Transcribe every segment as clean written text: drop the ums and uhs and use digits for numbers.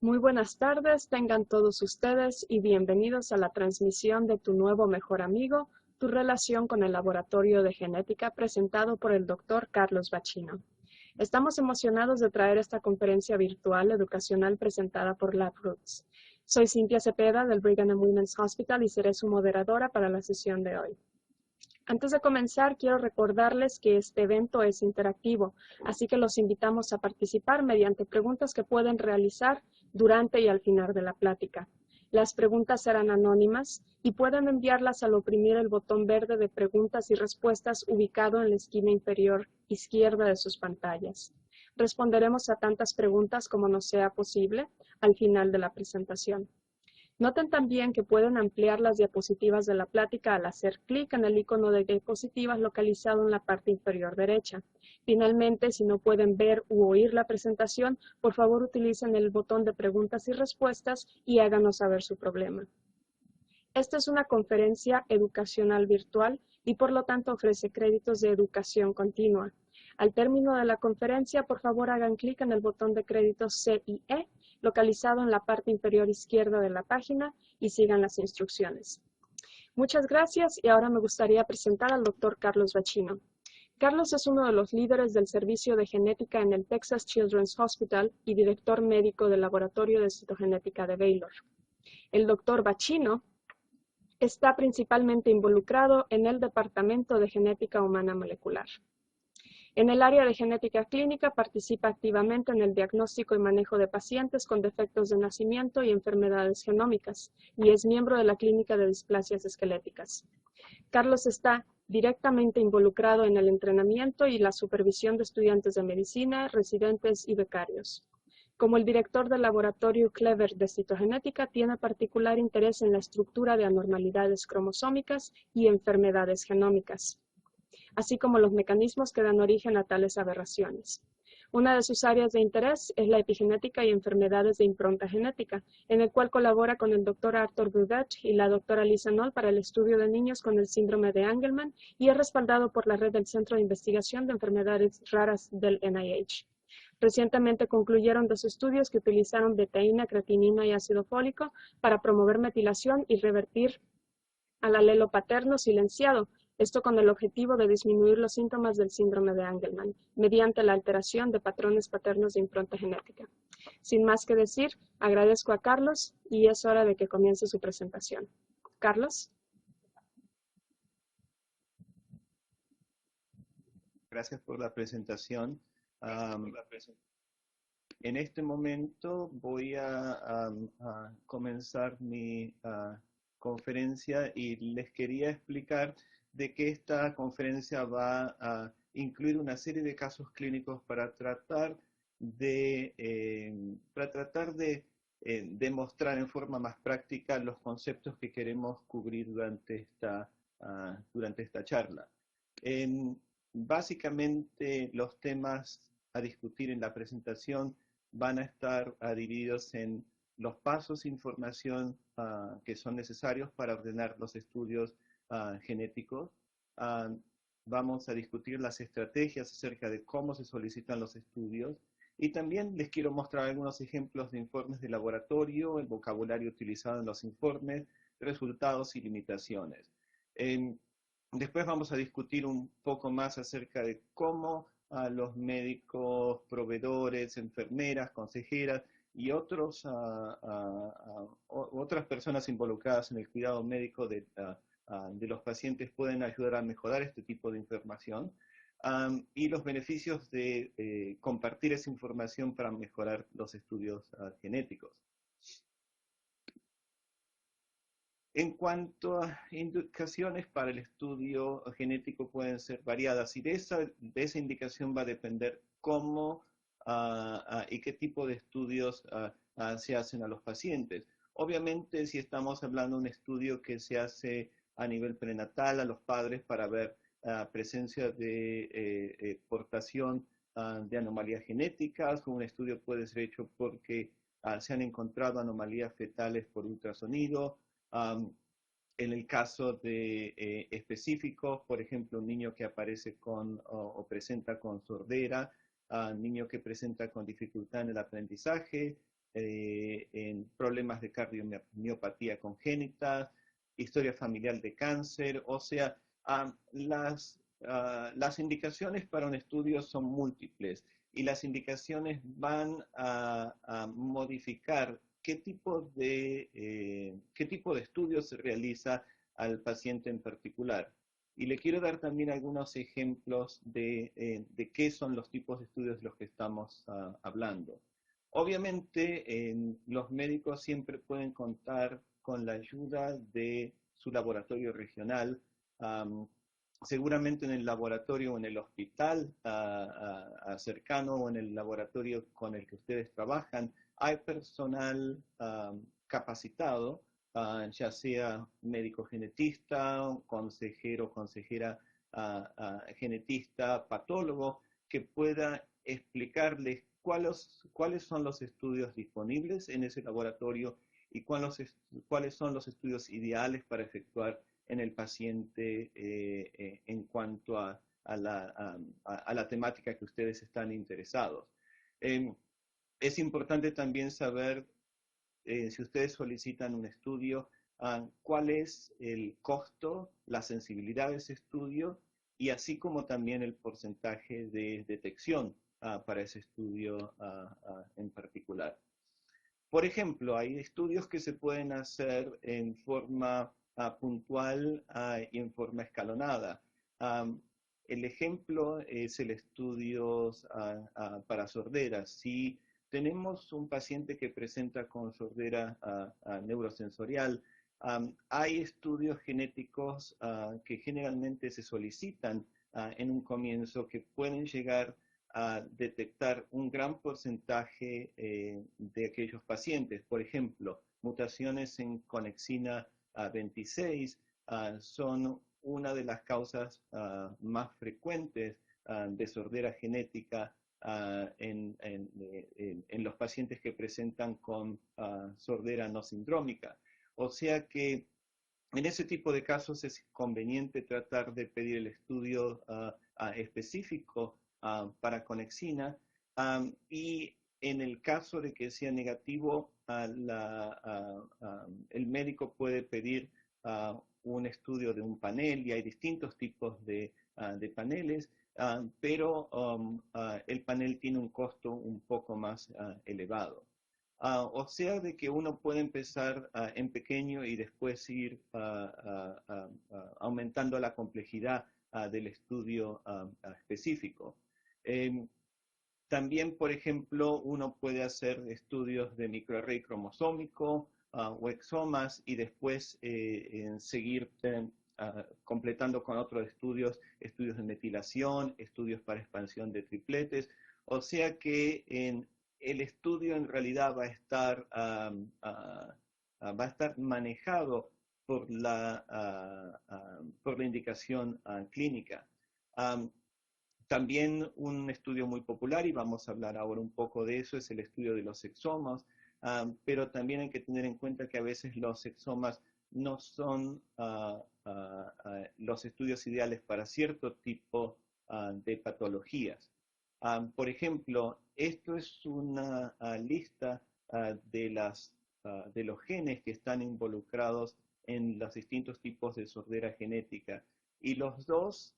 Muy buenas tardes, tengan todos ustedes y bienvenidos a la transmisión de Tu Nuevo Mejor Amigo, tu relación con el Laboratorio de Genética presentado por el Dr. Carlos Bacino. Estamos emocionados de traer esta conferencia virtual educacional presentada por LabRoots. Soy Cintia Cepeda del Brigham and Women's Hospital y seré su moderadora para la sesión de hoy. Antes de comenzar, quiero recordarles que este evento es interactivo, así que los invitamos a participar mediante preguntas que pueden realizar durante y al final de la plática. Las preguntas serán anónimas y pueden enviarlas al oprimir el botón verde de preguntas y respuestas ubicado en la esquina inferior izquierda de sus pantallas. Responderemos a tantas preguntas como nos sea posible al final de la presentación. Noten también que pueden ampliar las diapositivas de la plática al hacer clic en el icono de diapositivas localizado en la parte inferior derecha. Finalmente, si no pueden ver u oír la presentación, por favor utilicen el botón de preguntas y respuestas y háganos saber su problema. Esta es una conferencia educacional virtual y por lo tanto ofrece créditos de educación continua. Al término de la conferencia, por favor hagan clic en el botón de créditos C y E localizado en la parte inferior izquierda de la página y sigan las instrucciones. Muchas gracias y ahora me gustaría presentar al Dr. Carlos Bacino. Carlos es uno de los líderes del servicio de genética en el Texas Children's Hospital y director médico del laboratorio de citogenética de Baylor. El Dr. Bacino está principalmente involucrado en el Departamento de Genética Humana Molecular. En el área de genética clínica participa activamente en el diagnóstico y manejo de pacientes con defectos de nacimiento y enfermedades genómicas, y es miembro de la Clínica de Displasias Esqueléticas. Carlos está directamente involucrado en el entrenamiento y la supervisión de estudiantes de medicina, residentes y becarios. Como el director del laboratorio Clever de citogenética, tiene particular interés en la estructura de anormalidades cromosómicas y enfermedades genómicas, así como los mecanismos que dan origen a tales aberraciones. Una de sus áreas de interés es la epigenética y enfermedades de impronta genética, en el cual colabora con el Dr. Arthur Burdett y la Dra. Lisa Knoll para el estudio de niños con el síndrome de Angelman y es respaldado por la red del Centro de Investigación de Enfermedades Raras del NIH. Recientemente concluyeron dos estudios que utilizaron betaína, creatinina y ácido fólico para promover metilación y revertir al alelo paterno silenciado, esto con el objetivo de disminuir los síntomas del síndrome de Angelman, mediante la alteración de patrones paternos de impronta genética. Sin más que decir, agradezco a Carlos y es hora de que comience su presentación. Carlos. Gracias por la presentación. En este momento voy a comenzar mi conferencia y les quería explicar de que esta conferencia va a incluir una serie de casos clínicos para tratar de demostrar en forma más práctica los conceptos que queremos cubrir durante esta charla. Básicamente los temas a discutir en la presentación van a estar divididos en los pasos e información que son necesarios para ordenar los estudios genéticos. Vamos a discutir las estrategias acerca de cómo se solicitan los estudios y también les quiero mostrar algunos ejemplos de informes de laboratorio, el vocabulario utilizado en los informes, resultados y limitaciones. Después vamos a discutir un poco más acerca de cómo los médicos, proveedores, enfermeras, consejeras y otras personas involucradas en el cuidado médico de los pacientes pueden ayudar a mejorar este tipo de información y los beneficios de compartir esa información para mejorar los estudios genéticos. En cuanto a indicaciones para el estudio genético pueden ser variadas y de esa indicación va a depender cómo y qué tipo de estudios se hacen a los pacientes. Obviamente si estamos hablando de un estudio que se hace a nivel prenatal a los padres para ver presencia de portación de anomalías genéticas, un estudio puede ser hecho porque se han encontrado anomalías fetales por ultrasonido. En el caso de específicos, por ejemplo, un niño que aparece con o presenta con sordera, niño que presenta con dificultad en el aprendizaje, en problemas de cardiomiopatía congénita, historia familiar de cáncer, o sea, las indicaciones para un estudio son múltiples y las indicaciones van a modificar qué tipo de estudio se realiza al paciente en particular. Y le quiero dar también algunos ejemplos de qué son los tipos de estudios de los que estamos hablando. Obviamente, los médicos siempre pueden contar con la ayuda de su laboratorio regional. Seguramente en el laboratorio o en el hospital cercano o en el laboratorio con el que ustedes trabajan, hay personal capacitado, ya sea médico genetista, consejero, consejera genetista, patólogo, que pueda explicarles cuáles son los estudios disponibles en ese laboratorio y cuáles son los estudios ideales para efectuar en el paciente en cuanto a la temática que ustedes están interesados. Es importante también saber, si ustedes solicitan un estudio, cuál es el costo, la sensibilidad de ese estudio y así como también el porcentaje de detección para ese estudio en particular. Por ejemplo, hay estudios que se pueden hacer en forma puntual y en forma escalonada. El ejemplo es el estudio para sordera. Si tenemos un paciente que presenta con sordera neurosensorial, hay estudios genéticos que generalmente se solicitan en un comienzo que pueden llegar a detectar un gran porcentaje de aquellos pacientes. Por ejemplo, mutaciones en conexina 26 son una de las causas más frecuentes de sordera genética en los pacientes que presentan con sordera no sindrómica. O sea que en ese tipo de casos es conveniente tratar de pedir el estudio específico para conexina y en el caso de que sea negativo, el médico puede pedir un estudio de un panel y hay distintos tipos de paneles, pero el panel tiene un costo un poco más elevado. O sea, de que uno puede empezar en pequeño y después ir aumentando la complejidad del estudio específico. También, por ejemplo, uno puede hacer estudios de microarray cromosómico o exomas y después seguir completando con otros estudios de metilación, estudios para expansión de tripletes. O sea que el estudio en realidad va a estar manejado por la indicación clínica. También un estudio muy popular, y vamos a hablar ahora un poco de eso, es el estudio de los exomas, pero también hay que tener en cuenta que a veces los exomas no son los estudios ideales para cierto tipo de patologías. Por ejemplo, esto es una lista de los genes que están involucrados en los distintos tipos de sordera genética. Y los dos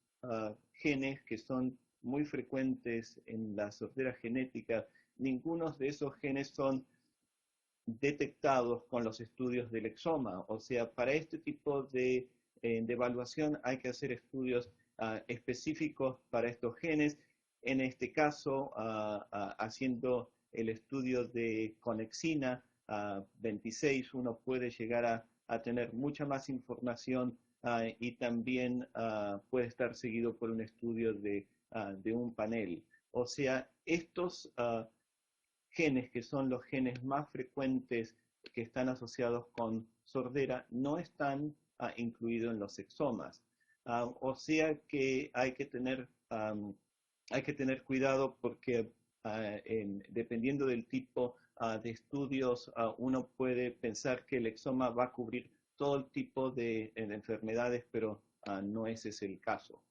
genes que son muy frecuentes en la sordera genética, ninguno de esos genes son detectados con los estudios del exoma. O sea, para este tipo de evaluación hay que hacer estudios específicos para estos genes. En este caso, haciendo el estudio de conexina 26, uno puede llegar a tener mucha más información y también puede estar seguido por un estudio de un panel. O sea, estos genes que son los genes más frecuentes que están asociados con sordera no están incluidos en los exomas. O sea que hay que tener cuidado porque dependiendo del tipo de estudios, uno puede pensar que el exoma va a cubrir todo el tipo de enfermedades, pero no ese es el caso.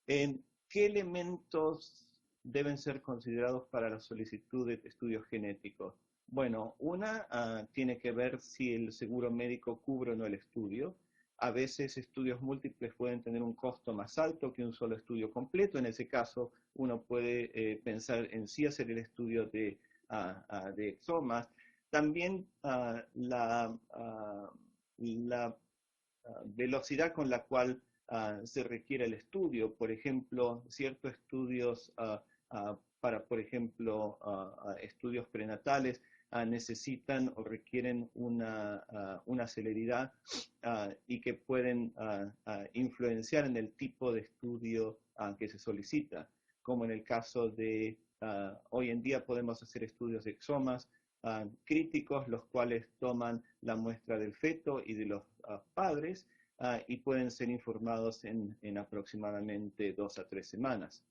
¿Qué elementos deben ser considerados para la solicitud de estudios genéticos? Bueno, una tiene que ver si el seguro médico cubre o no el estudio. A veces estudios múltiples pueden tener un costo más alto que un solo estudio completo. En ese caso, uno puede pensar en sí hacer el estudio de exomas. También la velocidad con la cual se requiere el estudio. Por ejemplo, ciertos estudios para, por ejemplo, estudios prenatales necesitan o requieren una celeridad y que pueden influenciar en el tipo de estudio que se solicita, como en el caso de hoy en día podemos hacer estudios de exomas críticos, los cuales toman la muestra del feto y de los padres y pueden ser informados en aproximadamente 2 a 3 semanas.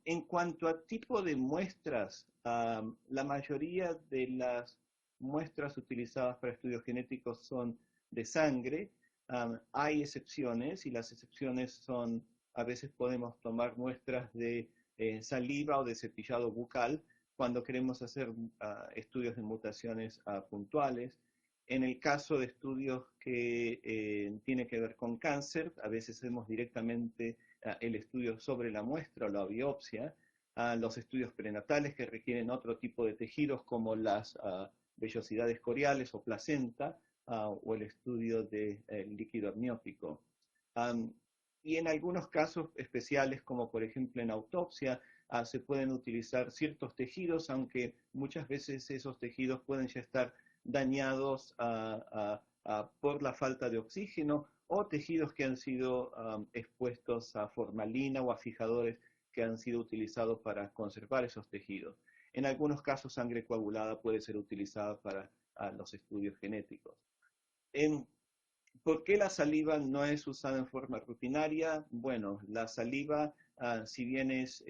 En cuanto a tipo de muestras, la mayoría de las muestras utilizadas para estudios genéticos son de sangre. Hay excepciones y las excepciones son, a veces podemos tomar muestras de saliva o de cepillado bucal cuando queremos hacer estudios de mutaciones puntuales. En el caso de estudios que tienen que ver con cáncer, a veces hacemos directamente el estudio sobre la muestra o la biopsia, los estudios prenatales que requieren otro tipo de tejidos como las vellosidades coriales o placenta, o el estudio del líquido amniótico. Y en algunos casos especiales, como por ejemplo en autopsia, se pueden utilizar ciertos tejidos, aunque muchas veces esos tejidos pueden ya estar dañados por la falta de oxígeno o tejidos que han sido expuestos a formalina o a fijadores que han sido utilizados para conservar esos tejidos. En algunos casos, sangre coagulada puede ser utilizada para los estudios genéticos. ¿Por qué la saliva no es usada en forma rutinaria? Bueno, la saliva, si bien es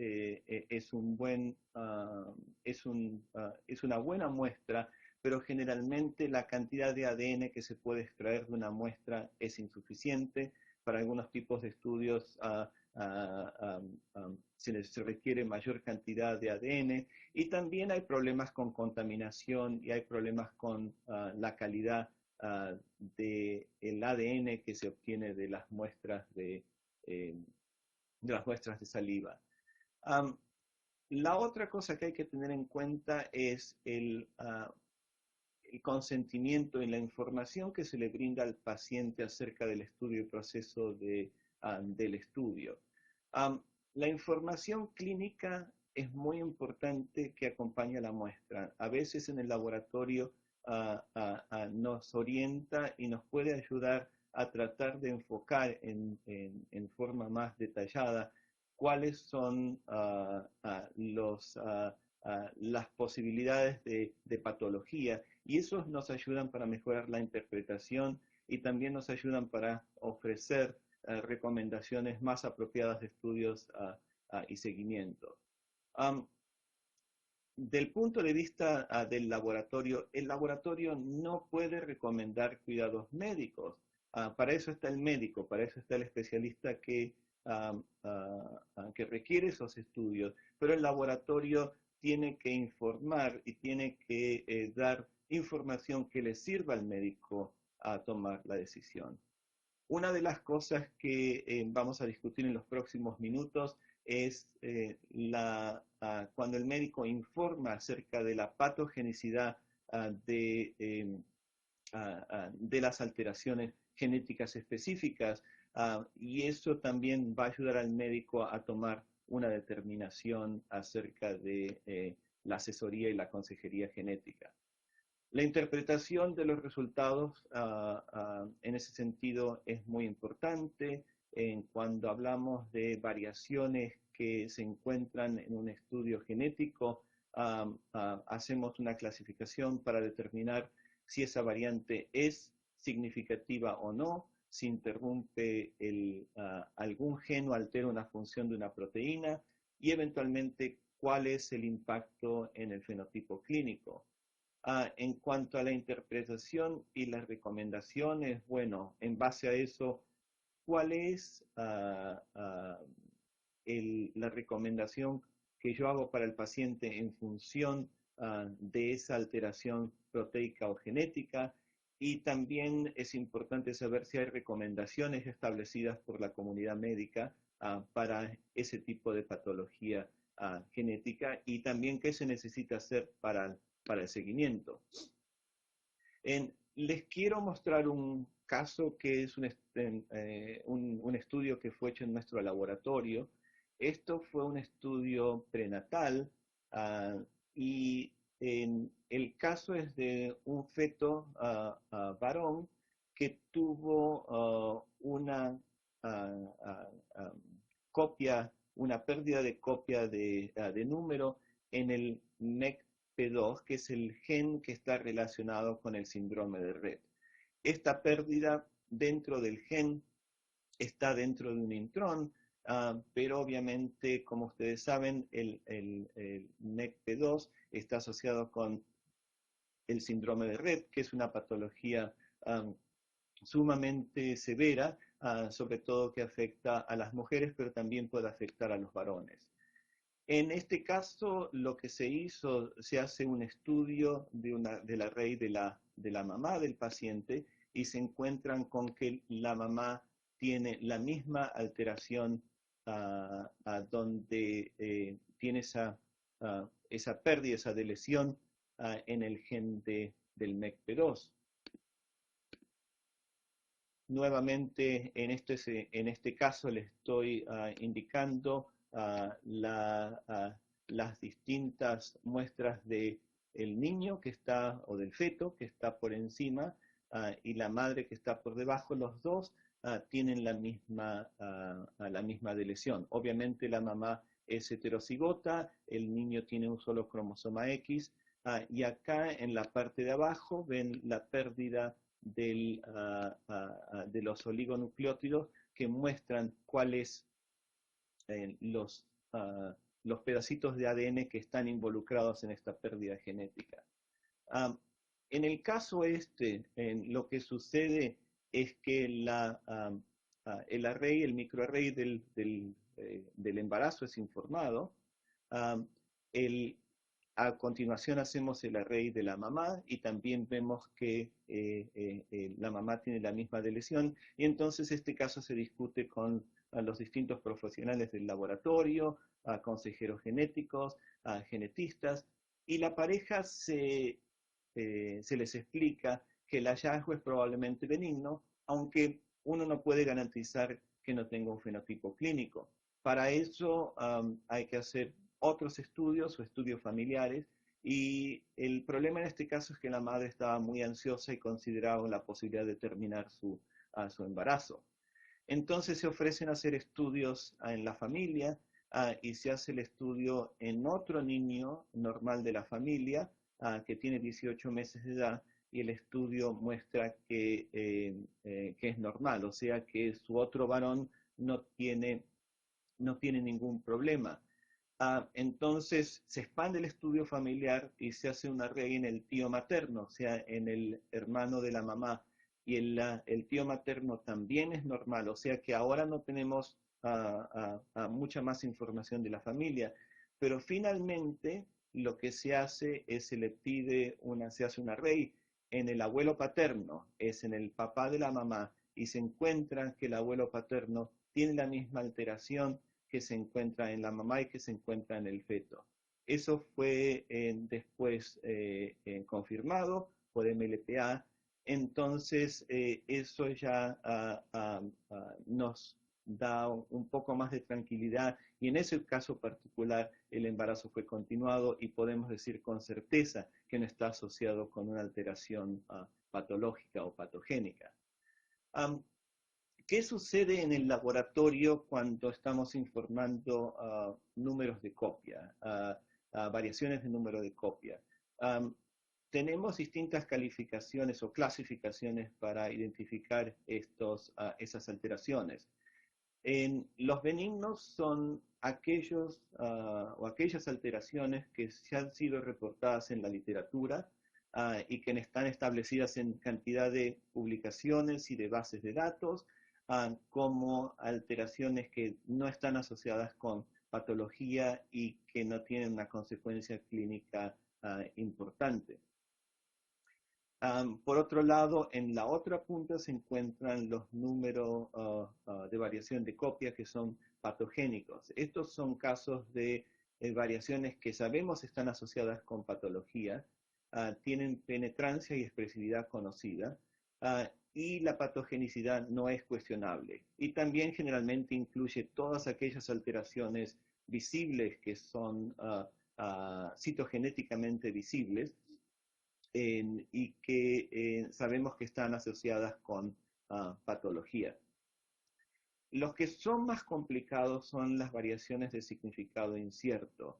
una buena muestra, pero generalmente la cantidad de ADN que se puede extraer de una muestra es insuficiente. Para algunos tipos de estudios se requiere mayor cantidad de ADN y también hay problemas con contaminación y hay problemas con la calidad del ADN que se obtiene de las muestras de saliva. La otra cosa que hay que tener en cuenta es el consentimiento y la información que se le brinda al paciente acerca del estudio y proceso del estudio. La información clínica es muy importante que acompaña la muestra. A veces en el laboratorio nos orienta y nos puede ayudar a tratar de enfocar en forma más detallada cuáles son las posibilidades de patología, y esos nos ayudan para mejorar la interpretación y también nos ayudan para ofrecer recomendaciones más apropiadas de estudios y seguimiento. Del punto de vista del laboratorio, el laboratorio no puede recomendar cuidados médicos. Para eso está el médico, para eso está el especialista que requiere esos estudios, pero el laboratorio tiene que informar y tiene que dar información que le sirva al médico a tomar la decisión. Una de las cosas que vamos a discutir en los próximos minutos es cuando el médico informa acerca de la patogenicidad de las alteraciones genéticas específicas, y eso también va a ayudar al médico a tomar una determinación acerca de la asesoría y la consejería genética. La interpretación de los resultados en ese sentido es muy importante. Cuando hablamos de variaciones que se encuentran en un estudio genético, hacemos una clasificación para determinar si esa variante es significativa o no, si interrumpe algún gen o altera una función de una proteína y eventualmente cuál es el impacto en el fenotipo clínico. En cuanto a la interpretación y las recomendaciones, bueno, en base a eso, ¿cuál es la recomendación que yo hago para el paciente en función de esa alteración proteica o genética, y también es importante saber si hay recomendaciones establecidas por la comunidad médica para ese tipo de patología genética, y también qué se necesita hacer para el seguimiento. Les quiero mostrar un caso que es un estudio que fue hecho en nuestro laboratorio. Esto fue un estudio prenatal y el caso es de un feto varón que tuvo copia, una pérdida de copia de número en el MECP2, que es el gen que está relacionado con el síndrome de Rett. Esta pérdida dentro del gen está dentro de un intrón, pero obviamente, como ustedes saben, el MECP2 está asociado con el síndrome de Rett, que es una patología sumamente severa, sobre todo que afecta a las mujeres, pero también puede afectar a los varones. En este caso, lo que se hizo, se hace un estudio de la raíz de la mamá del paciente, y se encuentran con que la mamá tiene la misma alteración donde tiene esa pérdida, esa deleción en el gen del MECP2. Nuevamente, en este caso le estoy indicando las distintas muestras del niño que está, o del feto que está por encima, y la madre que está por debajo. Los dos tienen la misma deleción. Obviamente la mamá es heterocigota, el niño tiene un solo cromosoma X, y acá en la parte de abajo ven la pérdida de los oligonucleótidos, que muestran cuáles los pedacitos de ADN que están involucrados en esta pérdida genética. En el caso lo que sucede es que el array, el microarray del embarazo es informado. A continuación hacemos el array de la mamá, y también vemos que la mamá tiene la misma deleción, y entonces este caso se discute con los distintos profesionales del laboratorio, consejeros genéticos, genetistas, y la pareja se les explica que el hallazgo es probablemente benigno, aunque uno no puede garantizar que no tenga un fenotipo clínico. Para eso hay que hacer otros estudios o estudios familiares, y el problema en este caso es que la madre estaba muy ansiosa y consideraba la posibilidad de terminar su embarazo. Entonces se ofrecen hacer estudios en la familia, y se hace el estudio en otro niño normal de la familia que tiene 18 meses de edad, y el estudio muestra que es normal, o sea que su otro varón no tiene ningún problema. Entonces se expande el estudio familiar y se hace un array en el tío materno, o sea, en el hermano de la mamá, y el tío materno también es normal, o sea que ahora no tenemos mucha más información de la familia, pero finalmente lo que se hace es se hace un array en el abuelo paterno, es en el papá de la mamá, y se encuentra que el abuelo paterno tiene la misma alteración que se encuentra en la mamá y que se encuentra en el feto. Eso fue después confirmado por MLPA. Entonces, eso ya nos da un poco más de tranquilidad, y en ese caso particular el embarazo fue continuado, y podemos decir con certeza que no está asociado con una alteración patológica o patogénica. ¿Qué sucede en el laboratorio cuando estamos informando números de copia, variaciones de número de copia? Tenemos distintas calificaciones o clasificaciones para identificar esas alteraciones. Los benignos son aquellas alteraciones que se han sido reportadas en la literatura y que están establecidas en cantidad de publicaciones y de bases de datos, como alteraciones que no están asociadas con patología y que no tienen una consecuencia clínica importante. Por otro lado, en la otra punta se encuentran los números de variación de copia que son patogénicos. Estos son casos de variaciones que sabemos están asociadas con patología, tienen penetrancia y expresividad conocida, y la patogenicidad no es cuestionable. Y también generalmente incluye todas aquellas alteraciones visibles que son citogenéticamente visibles, y que sabemos que están asociadas con patología. Los que son más complicados son las variaciones de significado incierto.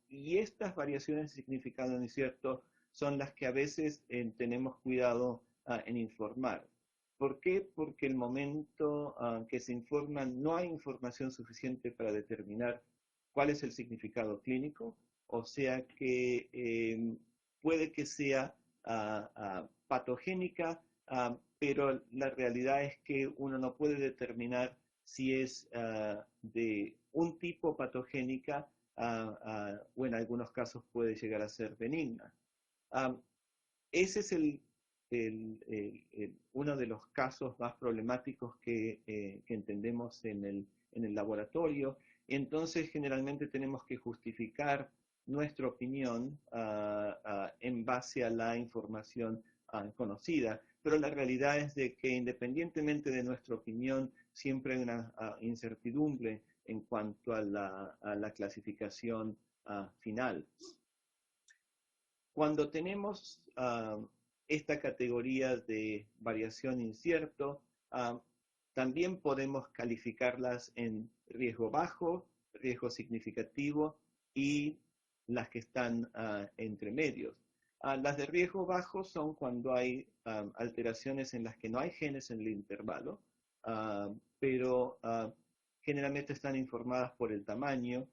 Y estas variaciones de significado incierto son las que a veces tenemos cuidado en informar. ¿Por qué? Porque el momento que se informan no hay información suficiente para determinar cuál es el significado clínico, o sea que puede que sea patogénica, pero la realidad es que uno no puede determinar si es de un tipo patogénica o en algunos casos puede llegar a ser benigna. Ese es uno de los casos más problemáticos que entendemos en el laboratorio. Entonces, generalmente tenemos que justificar nuestra opinión en base a la información conocida, pero la realidad es de que independientemente de nuestra opinión, siempre hay una incertidumbre en cuanto a la clasificación final. Cuando tenemos esta categoría de variación incierto, también podemos calificarlas en riesgo bajo, riesgo significativo y las que están entre medios. Las de riesgo bajo son cuando hay alteraciones en las que no hay genes en el intervalo, pero generalmente están informadas por el tamaño,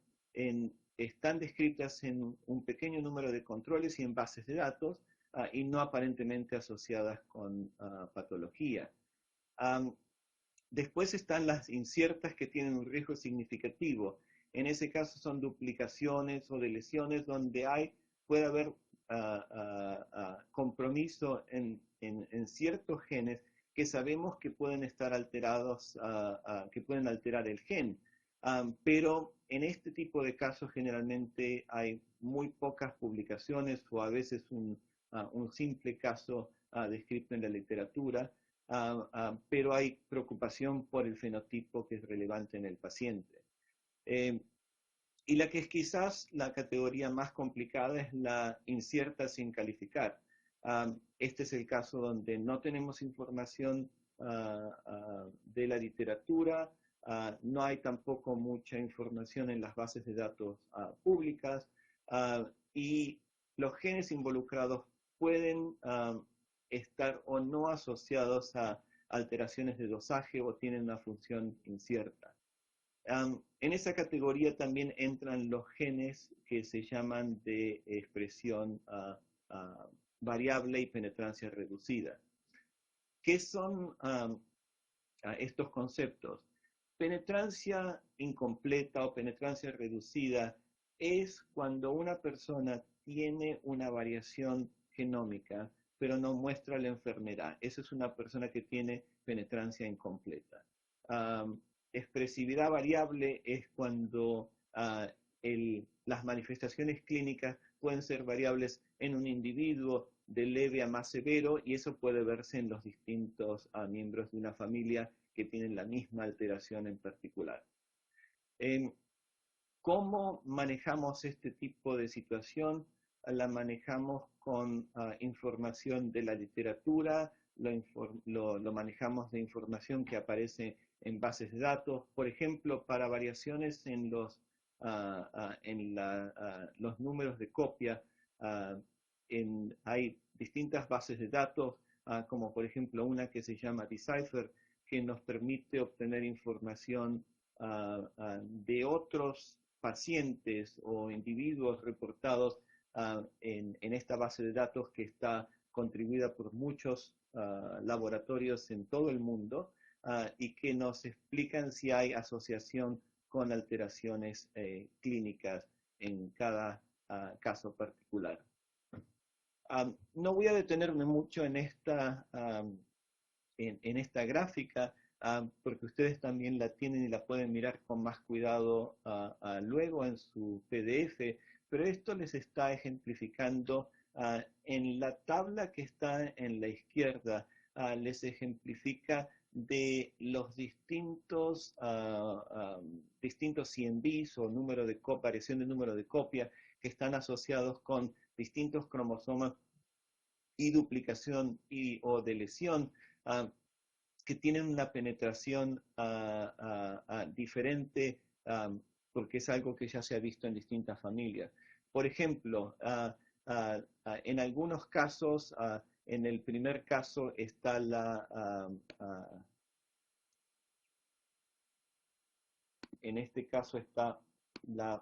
están descritas en un pequeño número de controles y en bases de datos, y no aparentemente asociadas con patología. Después están las inciertas que tienen un riesgo significativo. En ese caso son duplicaciones o deleciones donde puede haber compromiso en ciertos genes que sabemos que pueden estar alterados, que pueden alterar el gen. Pero en este tipo de casos generalmente hay muy pocas publicaciones o a veces un simple caso descrito en la literatura, pero hay preocupación por el fenotipo que es relevante en el paciente. Y la que es quizás la categoría más complicada es la incierta sin calificar. Este es el caso donde no tenemos información de la literatura, no hay tampoco mucha información en las bases de datos públicas, y los genes involucrados pueden estar o no asociados a alteraciones de dosaje o tienen una función incierta. En esa categoría también entran los genes que se llaman de expresión variable y penetrancia reducida. ¿Qué son estos conceptos? Penetrancia incompleta o penetrancia reducida es cuando una persona tiene una variación genómica, pero no muestra la enfermedad. Esa es una persona que tiene penetrancia incompleta. Expresividad variable es cuando las manifestaciones clínicas pueden ser variables en un individuo de leve a más severo, y eso puede verse en los distintos miembros de una familia que tienen la misma alteración en particular. ¿Cómo manejamos este tipo de situación? La manejamos con información de la literatura, lo manejamos de información que aparece en bases de datos. Por ejemplo, para variaciones en los números de copia, hay distintas bases de datos, como por ejemplo una que se llama Decipher, que nos permite obtener información de otros pacientes o individuos reportados en esta base de datos que está contribuida por muchos laboratorios en todo el mundo y que nos explican si hay asociación con alteraciones clínicas en cada caso particular. No voy a detenerme mucho en esta gráfica, porque ustedes también la tienen y la pueden mirar con más cuidado luego en su PDF, pero esto les está ejemplificando en la tabla que está en la izquierda, les ejemplifica de los distintos CNVs o variación de número de copia que están asociados con distintos cromosomas y duplicación o de lesión, que tienen una penetración diferente, porque es algo que ya se ha visto en distintas familias. Por ejemplo, en algunos casos, en el primer caso está en este caso está la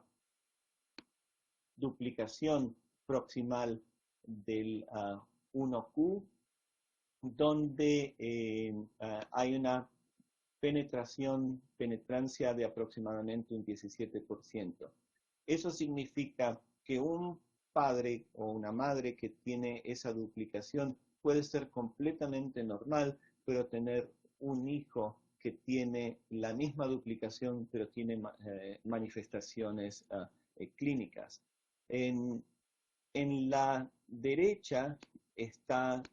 duplicación proximal del 1Q, donde hay una penetrancia de aproximadamente un 17%. Eso significa que un padre o una madre que tiene esa duplicación puede ser completamente normal, pero tener un hijo que tiene la misma duplicación, pero tiene manifestaciones clínicas. En la derecha está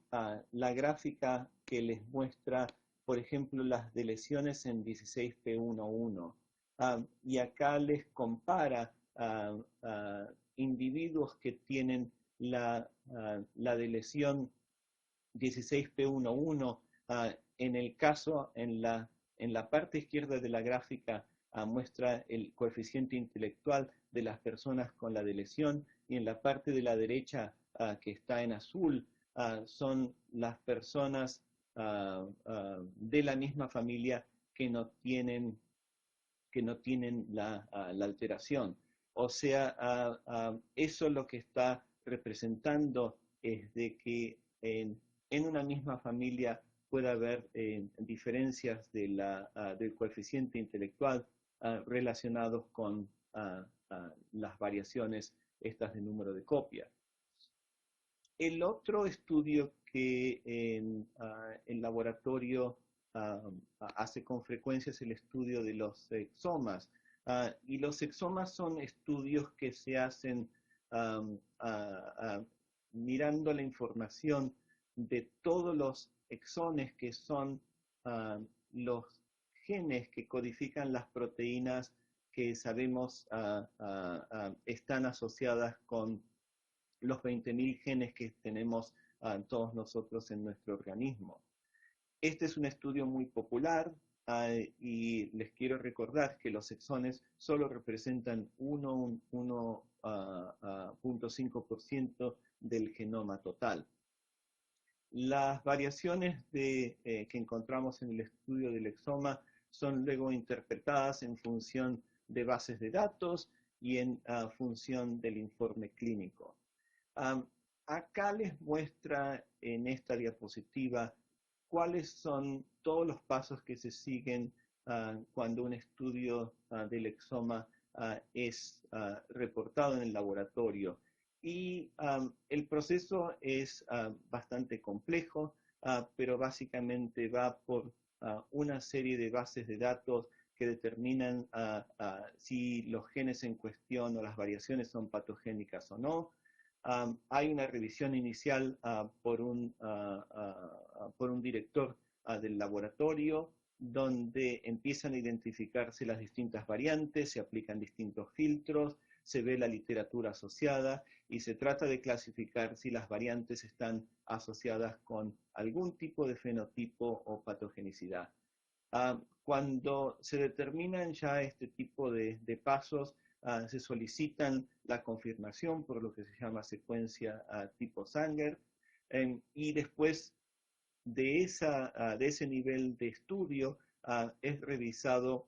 la gráfica que les muestra, por ejemplo, las deleciones en 16p11. Y acá les compara individuos que tienen la deleción 16p11. En el caso, en la parte izquierda de la gráfica, muestra el coeficiente intelectual de las personas con la deleción, y en la parte de la derecha, que está en azul, son las personas de la misma familia que no tienen la alteración. O sea, eso lo que está representando es de que en una misma familia puede haber diferencias del coeficiente intelectual relacionados con las variaciones estas de número de copia. El otro estudio que el laboratorio hace con frecuencia es el estudio de los exomas. Y los exomas son estudios que se hacen mirando la información de todos los exones, que son los genes que codifican las proteínas que sabemos están asociadas con los 20.000 genes que tenemos todos nosotros en nuestro organismo. Este es un estudio muy popular y les quiero recordar que los exones solo representan 1.5% del genoma total. Las variaciones que encontramos en el estudio del exoma son luego interpretadas en función de bases de datos y en función del informe clínico. Acá les muestra en esta diapositiva cuáles son todos los pasos que se siguen cuando un estudio del exoma es reportado en el laboratorio. Y el proceso es bastante complejo, pero básicamente va por una serie de bases de datos que determinan si los genes en cuestión o las variaciones son patogénicas o no. Hay una revisión inicial por un director del laboratorio, donde empiezan a identificarse las distintas variantes, se aplican distintos filtros, se ve la literatura asociada y se trata de clasificar si las variantes están asociadas con algún tipo de fenotipo o patogenicidad. Cuando se determinan ya este tipo de pasos, se solicitan la confirmación por lo que se llama secuencia tipo Sanger, y después de ese nivel de estudio es revisado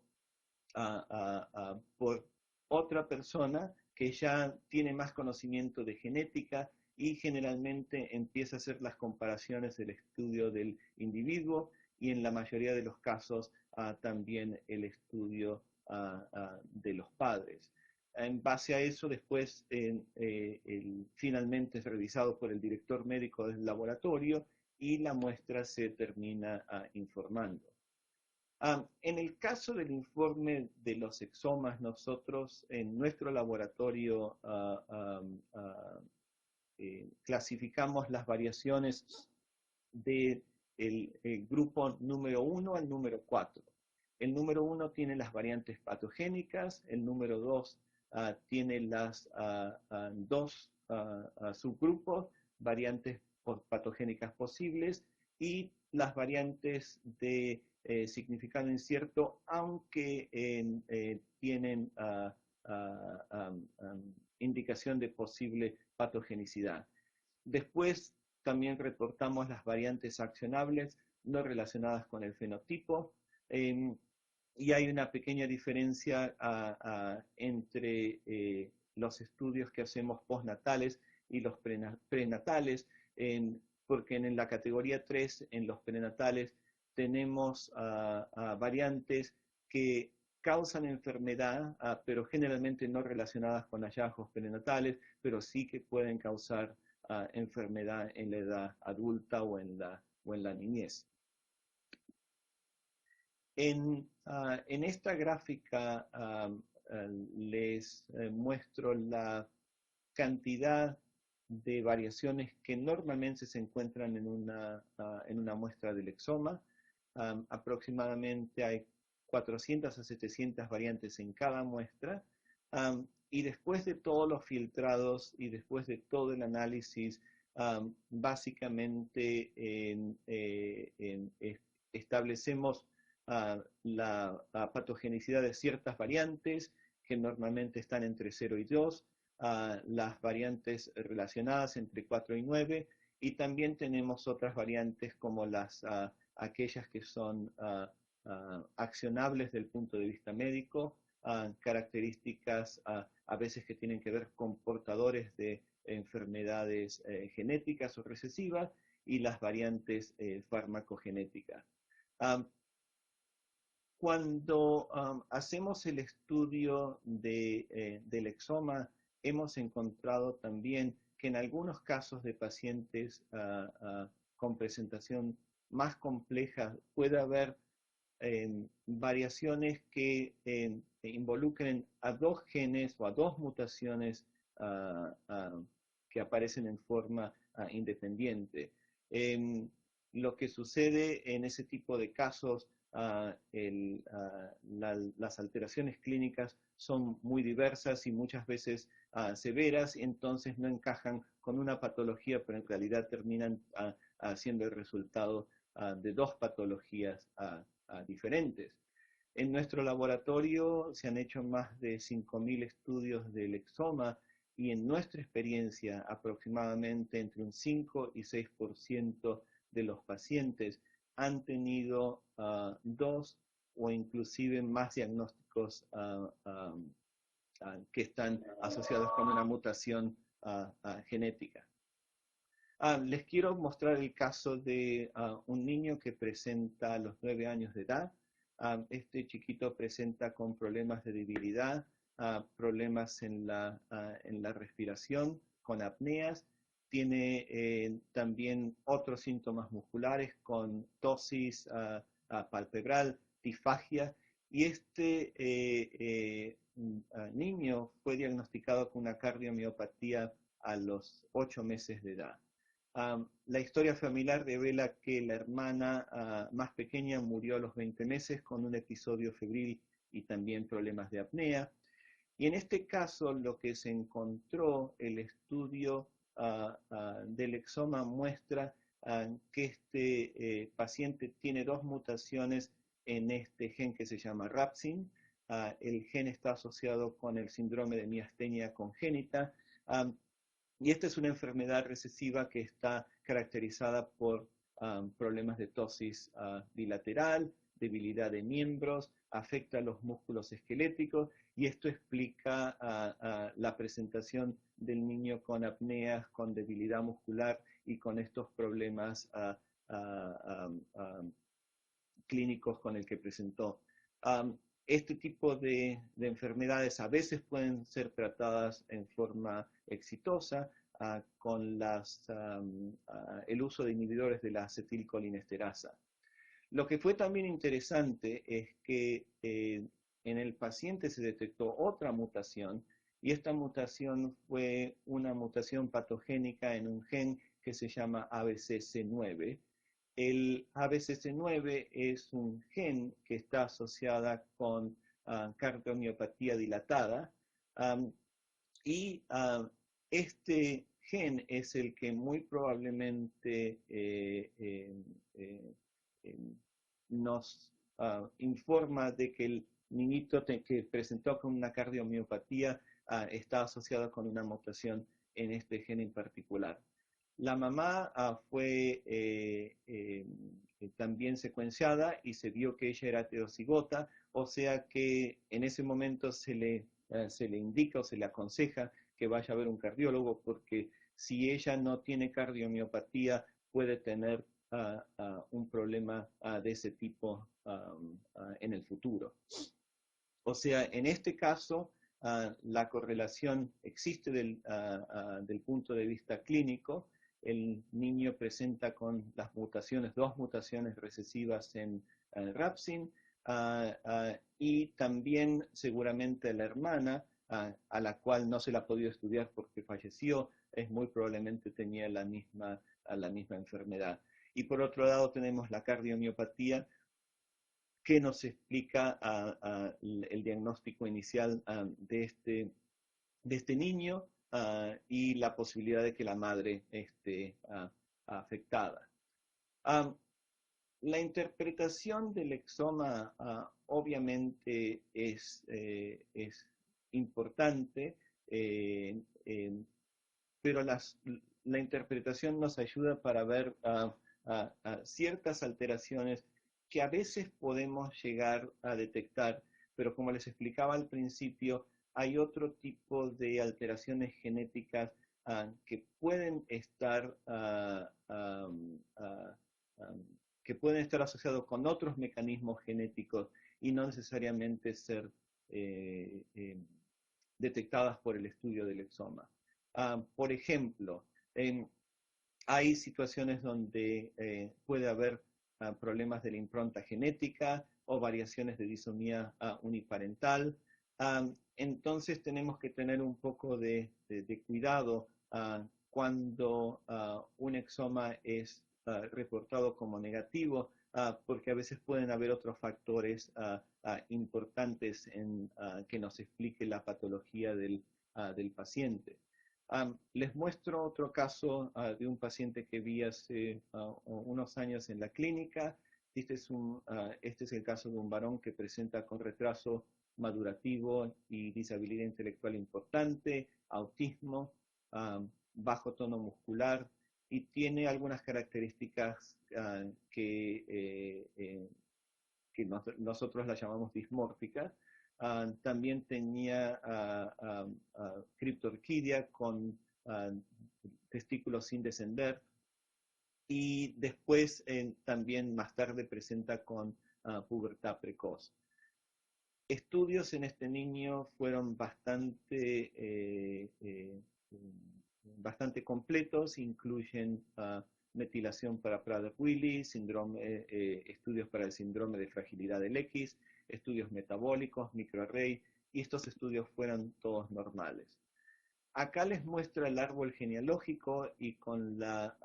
por otra persona que ya tiene más conocimiento de genética y generalmente empieza a hacer las comparaciones del estudio del individuo y en la mayoría de los casos también el estudio de los padres. En base a eso, después finalmente es revisado por el director médico del laboratorio y la muestra se termina informando. En el caso del informe de los exomas, nosotros en nuestro laboratorio clasificamos las variaciones del grupo número 1 al número 4. El número 1 tiene las variantes patogénicas, el número 2 tiene las dos subgrupos, variantes patogénicas posibles, y las variantes de significado incierto, aunque tienen indicación de posible patogenicidad. Después también reportamos las variantes accionables no relacionadas con el fenotipo, y hay una pequeña diferencia entre los estudios que hacemos postnatales y los prenatales, porque en la categoría 3, en los prenatales, tenemos variantes que causan enfermedad, pero generalmente no relacionadas con hallazgos prenatales, pero sí que pueden causar enfermedad en la edad adulta o en la niñez. En esta gráfica les muestro la cantidad de variaciones que normalmente se encuentran en una muestra del exoma. Aproximadamente hay 400 a 700 variantes en cada muestra. Y después de todos los filtrados y después de todo el análisis, básicamente establecemos la patogenicidad de ciertas variantes que normalmente están entre 0 y 2, las variantes relacionadas entre 4 y 9, y también tenemos otras variantes como aquellas que son accionables desde el punto de vista médico, características a veces que tienen que ver con portadores de enfermedades genéticas o recesivas, y las variantes farmacogenéticas. Cuando hacemos el estudio del exoma, hemos encontrado también que en algunos casos de pacientes con presentación más compleja puede haber variaciones que involucren a dos genes o a dos mutaciones que aparecen en forma independiente. Lo que sucede en ese tipo de casos, las alteraciones clínicas son muy diversas y muchas veces severas, entonces no encajan con una patología, pero en realidad terminan siendo el resultado de dos patologías diferentes. En nuestro laboratorio se han hecho más de 5.000 estudios del exoma, y en nuestra experiencia aproximadamente entre un 5 y 6% de los pacientes han tenido dos o inclusive más diagnósticos que están asociados con una mutación genética. Les quiero mostrar el caso de un niño que presenta a los 9 años de edad. Este chiquito presenta con problemas de debilidad, problemas en la respiración, con apneas. Tiene también otros síntomas musculares con tosis palpebral, disfagia, y este niño fue diagnosticado con una cardiomiopatía a los 8 meses de edad. La historia familiar revela que la hermana más pequeña murió a los 20 meses con un episodio febril y también problemas de apnea. Y en este caso lo que se encontró, el estudio del exoma muestra que este paciente tiene dos mutaciones en este gen que se llama RAPSIN. El gen está asociado con el síndrome de miastenia congénita, y esta es una enfermedad recesiva que está caracterizada por problemas de tosis bilateral, debilidad de miembros, afecta a los músculos esqueléticos, y esto explica la presentación del niño con apneas, con debilidad muscular y con estos problemas clínicos con el que presentó. Este tipo de enfermedades a veces pueden ser tratadas en forma exitosa con el uso de inhibidores de la acetilcolinesterasa. Lo que fue también interesante es que en el paciente se detectó otra mutación, y esta mutación fue una mutación patogénica en un gen que se llama ABCC9. El ABCC9 es un gen que está asociada con cardiomiopatía dilatada, y este gen es el que muy probablemente nos informa de que el niñito que presentó con una cardiomiopatía está asociado con una mutación en este gen en particular. La mamá fue también secuenciada y se vio que ella era heterocigota, o sea que en ese momento se le indica o se le aconseja que vaya a ver un cardiólogo, porque si ella no tiene cardiomiopatía puede tener un problema de ese tipo en el futuro. O sea, en este caso, la correlación existe del punto de vista clínico. El niño presenta con las mutaciones, 2 mutaciones recesivas en Rapsin, y también seguramente la hermana, a la cual no se la ha podido estudiar porque falleció, muy probablemente tenía la misma enfermedad. Y por otro lado tenemos la cardiomiopatía, que nos explica el diagnóstico inicial de este niño y la posibilidad de que la madre esté afectada. La interpretación del exoma obviamente es importante, pero la interpretación nos ayuda para ver ciertas alteraciones que a veces podemos llegar a detectar, pero como les explicaba al principio, hay otro tipo de alteraciones genéticas que pueden estar asociados con otros mecanismos genéticos y no necesariamente ser detectadas por el estudio del exoma. Por ejemplo, hay situaciones donde puede haber problemas de la impronta genética o variaciones de disonía uniparental. Entonces tenemos que tener un poco de cuidado cuando un exoma es reportado como negativo, porque a veces pueden haber otros factores importantes que nos explique la patología del paciente. Les muestro otro caso de un paciente que vi hace unos años en la clínica. Este es el caso de un varón que presenta con retraso madurativo y disabilidad intelectual importante, autismo, bajo tono muscular, y tiene algunas características que nosotros las llamamos dismórficas. También tenía criptorquidia con testículos sin descender, y después también más tarde presenta con pubertad precoz. Estudios en este niño fueron bastante completos, incluyen metilación para Prader-Willi, estudios para el síndrome de fragilidad del X, estudios metabólicos, microarray, y estos estudios fueron todos normales. Acá les muestra el árbol genealógico, y con la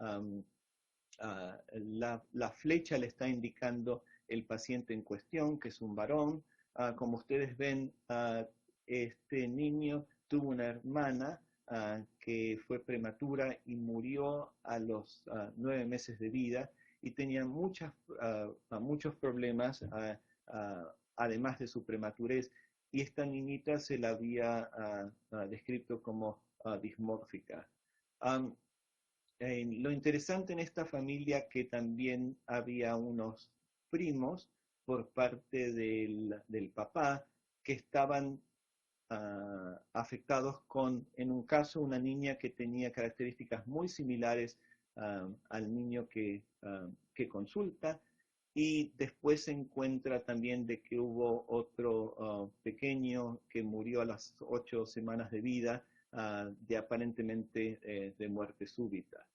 flecha le está indicando el paciente en cuestión, que es un varón. Como ustedes ven, este niño tuvo una hermana que fue prematura y murió a los 9 meses de vida, y tenía muchos problemas, además de su prematurez, y esta niñita se la había descrito como dismórfica. Lo interesante en esta familia, que también había unos primos por parte del papá, que estaban afectados con, en un caso, una niña que tenía características muy similares al niño que consulta, y después se encuentra también de que hubo otro pequeño que murió a las 8 semanas de vida, de aparentemente de muerte súbita.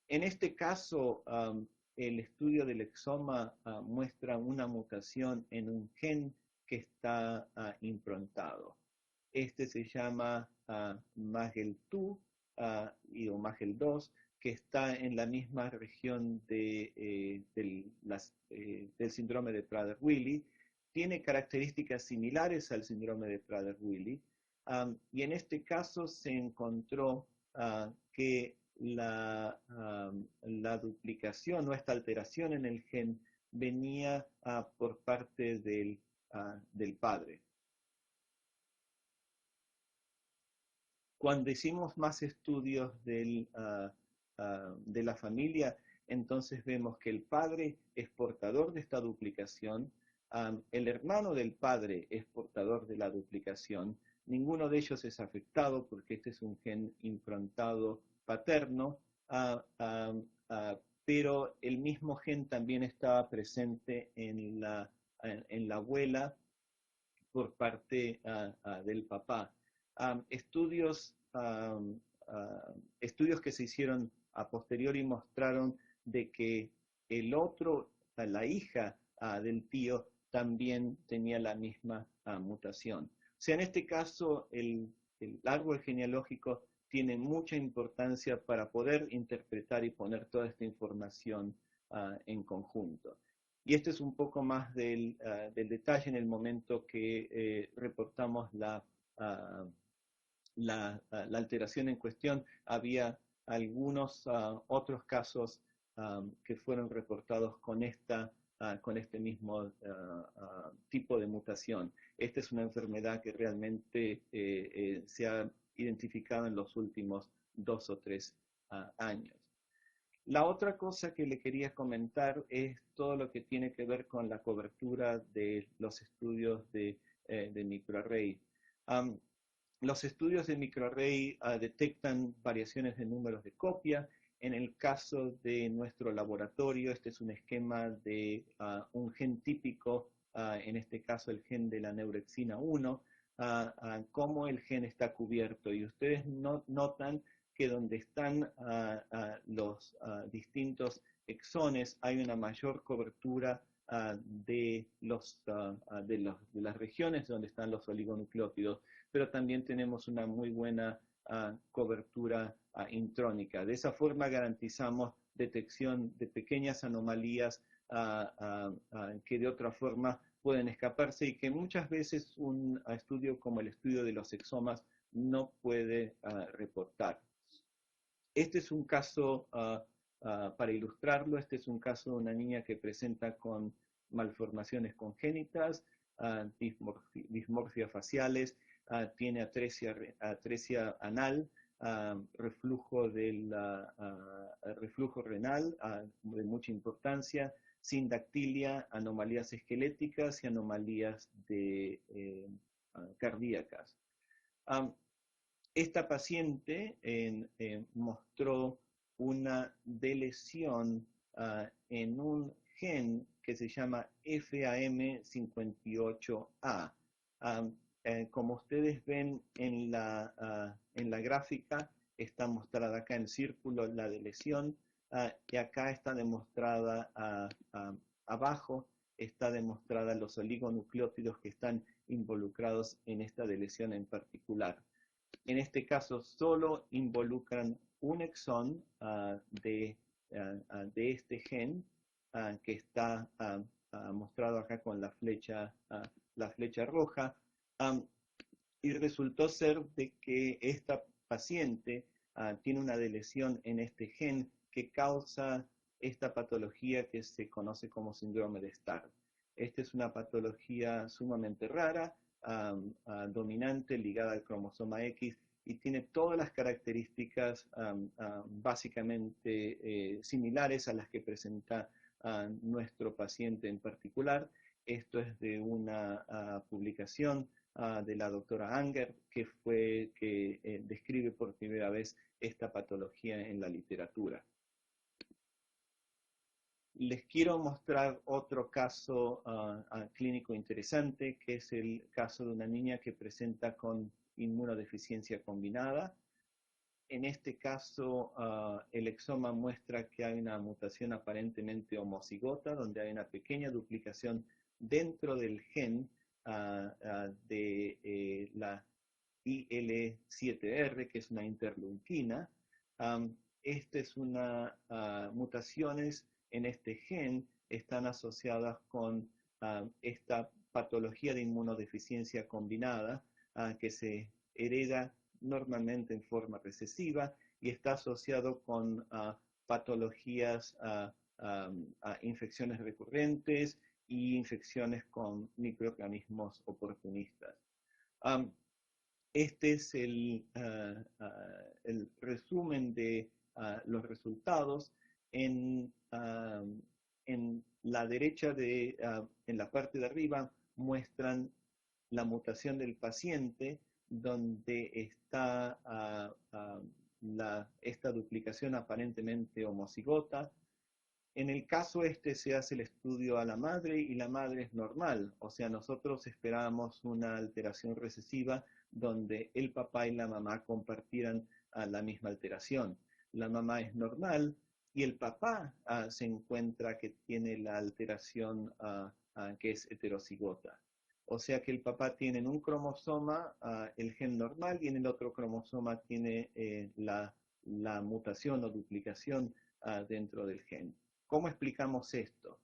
En este caso, el estudio del exoma muestra una mutación en un gen que está improntado. Este se llama MAGEL2 o MAGEL2, que está en la misma región del síndrome de Prader-Willi. Tiene características similares al síndrome de Prader-Willi, y en este caso se encontró que la duplicación o esta alteración en el gen venía por parte del padre. Cuando hicimos más estudios de la familia, entonces vemos que el padre es portador de esta duplicación, el hermano del padre es portador de la duplicación, ninguno de ellos es afectado porque este es un gen improntado paterno, pero el mismo gen también estaba presente en la abuela por parte del papá. Estudios que se hicieron a posteriori mostraron de que la hija del tío también tenía la misma mutación. O sea, en este caso, el árbol genealógico tiene mucha importancia para poder interpretar y poner toda esta información en conjunto. Y este es un poco más del detalle en el momento que reportamos la alteración en cuestión. Había algunos otros casos que fueron reportados con este mismo tipo de mutación. Esta es una enfermedad que realmente se ha identificado en los últimos 2 o 3 años. La otra cosa que le quería comentar es todo lo que tiene que ver con la cobertura de los estudios de microarray. Los estudios de microarray detectan variaciones de números de copia. En el caso de nuestro laboratorio, este es un esquema de un gen típico, en este caso el gen de la neurexina 1, cómo el gen está cubierto. Y ustedes notan que donde están los distintos exones hay una mayor cobertura de las regiones donde están los oligonucleótidos, pero también tenemos una muy buena cobertura intrónica. De esa forma garantizamos detección de pequeñas anomalías que de otra forma pueden escaparse y que muchas veces un estudio como el estudio de los exomas no puede reportar. Este es un caso, para ilustrarlo, este es un caso de una niña que presenta con malformaciones congénitas, dismorfia faciales, tiene atresia anal, reflujo renal de mucha importancia, sindactilia, anomalías esqueléticas y anomalías cardíacas. Esta paciente mostró una delesión en un gen que se llama FAM58A. Como ustedes ven en la gráfica, está mostrada acá en círculo la delesión, y acá está demostrada abajo, está demostrada los oligonucleótidos que están involucrados en esta delesión en particular. En este caso solo involucran un exón de este gen que está mostrado acá con la flecha roja, y resultó ser de que esta paciente tiene una delesión en este gen que causa esta patología que se conoce como síndrome de Starr. Esta es una patología sumamente rara, dominante, ligada al cromosoma X, y tiene todas las características básicamente similares a las que presenta nuestro paciente en particular. Esto es de una publicación de la doctora Anger, que describe por primera vez esta patología en la literatura. Les quiero mostrar otro caso clínico interesante, que es el caso de una niña que presenta con inmunodeficiencia combinada. En este caso, el exoma muestra que hay una mutación aparentemente homocigota, donde hay una pequeña duplicación dentro del gen de la IL7R, que es una interleuquina. Mutaciones en este gen están asociadas con esta patología de inmunodeficiencia combinada que se hereda normalmente en forma recesiva y está asociado con patologías, infecciones recurrentes y infecciones con microorganismos oportunistas. Este es el resumen de los resultados. En la derecha, en la parte de arriba, muestran la mutación del paciente, donde está esta duplicación aparentemente homocigota. En el caso se hace el estudio a la madre y la madre es normal, o sea, nosotros esperábamos una alteración recesiva donde el papá y la mamá compartieran la misma alteración. La mamá es normal y el papá se encuentra que tiene la alteración que es heterocigota. O sea que el papá tiene en un cromosoma el gen normal y en el otro cromosoma tiene la mutación o duplicación dentro del gen. ¿Cómo explicamos esto?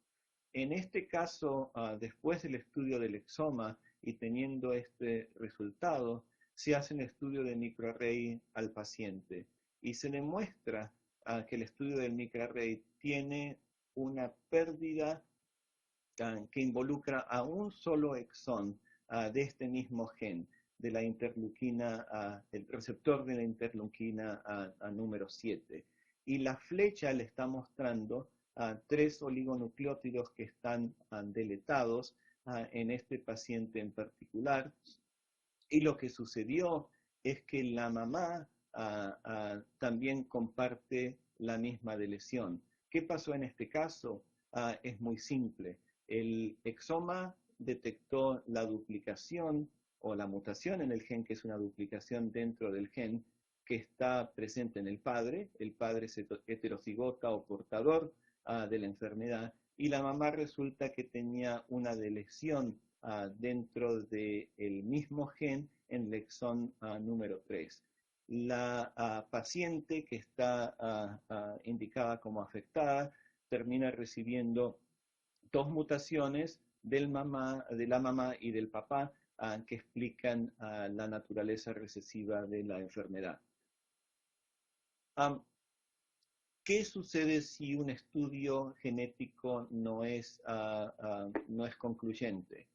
En este caso, después del estudio del exoma y teniendo este resultado, se hace un estudio de microarray al paciente y se demuestra que el estudio del microarray tiene una pérdida que involucra a un solo exón de este mismo gen, de la interleuquina, el receptor de la interleuquina número 7. Y la flecha le está mostrando 3 oligonucleótidos que están deletados en este paciente en particular. Y lo que sucedió es que la mamá también comparte la misma deleción. ¿Qué pasó en este caso? Es muy simple. El exoma detectó la duplicación o la mutación en el gen, que es una duplicación dentro del gen que está presente en el padre es heterocigota o portador de la enfermedad, y la mamá resulta que tenía una deleción dentro del mismo gen en el exón número 3. La paciente que está indicada como afectada termina recibiendo 2 mutaciones de la mamá y del papá que explican la naturaleza recesiva de la enfermedad. ¿Qué sucede si un estudio genético no es concluyente?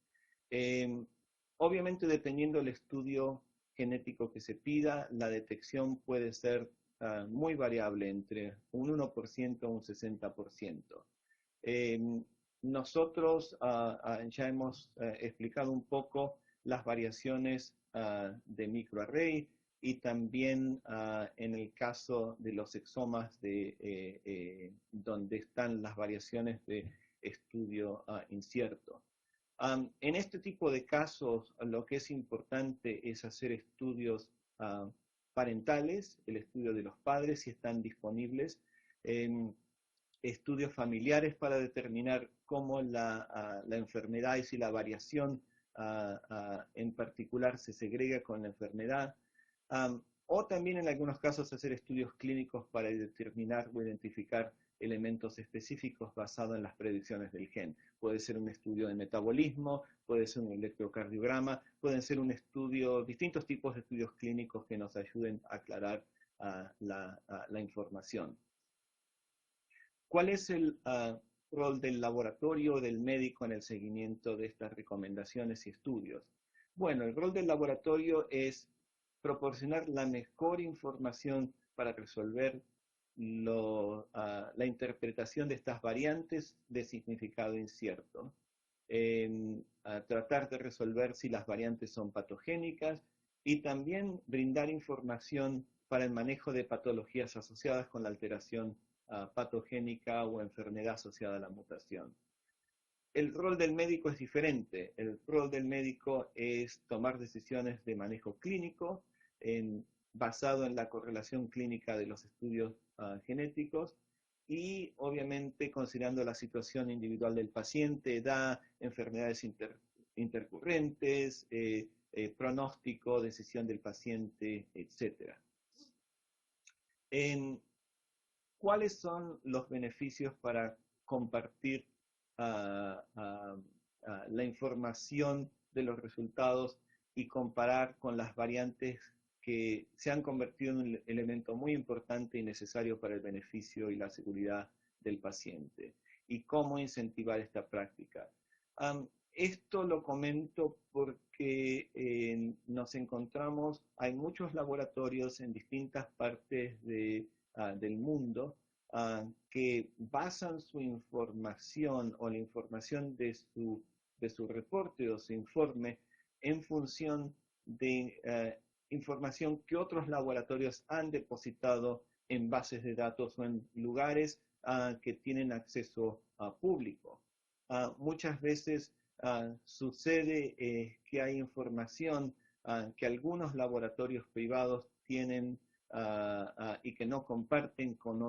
Obviamente, dependiendo del estudio genético que se pida, la detección puede ser muy variable, entre un 1% a un 60%. Nosotros ya hemos explicado un poco las variaciones de microarray y también en el caso de los exomas donde están las variaciones de estudio incierto. En este tipo de casos, lo que es importante es hacer estudios parentales, el estudio de los padres si están disponibles, estudios familiares para determinar cómo la enfermedad y si la variación en particular se segrega con la enfermedad, o también en algunos casos hacer estudios clínicos para determinar o identificar elementos específicos basados en las predicciones del gen. Puede ser un estudio de metabolismo, puede ser un electrocardiograma, pueden ser distintos tipos de estudios clínicos que nos ayuden a aclarar la información. ¿Cuál es el rol del laboratorio o del médico en el seguimiento de estas recomendaciones y estudios? Bueno, el rol del laboratorio es proporcionar la mejor información para resolver la interpretación de estas variantes de significado incierto, tratar de resolver si las variantes son patogénicas y también brindar información para el manejo de patologías asociadas con la alteración patogénica o enfermedad asociada a la mutación. El rol del médico es diferente. El rol del médico es tomar decisiones de manejo clínico basado en la correlación clínica de los estudios genéticos y obviamente considerando la situación individual del paciente, edad, enfermedades intercurrentes, pronóstico, decisión del paciente, etc. ¿Cuáles son los beneficios para compartir la información de los resultados y comparar con las variantes que se han convertido en un elemento muy importante y necesario para el beneficio y la seguridad del paciente? ¿Y cómo incentivar esta práctica? Esto lo comento porque nos encontramos, hay muchos laboratorios en distintas partes del mundo que basan su información o la información de su reporte o su informe en función de información que otros laboratorios han depositado en bases de datos o en lugares que tienen acceso público. Muchas veces sucede que hay información que algunos laboratorios privados tienen y que no comparten con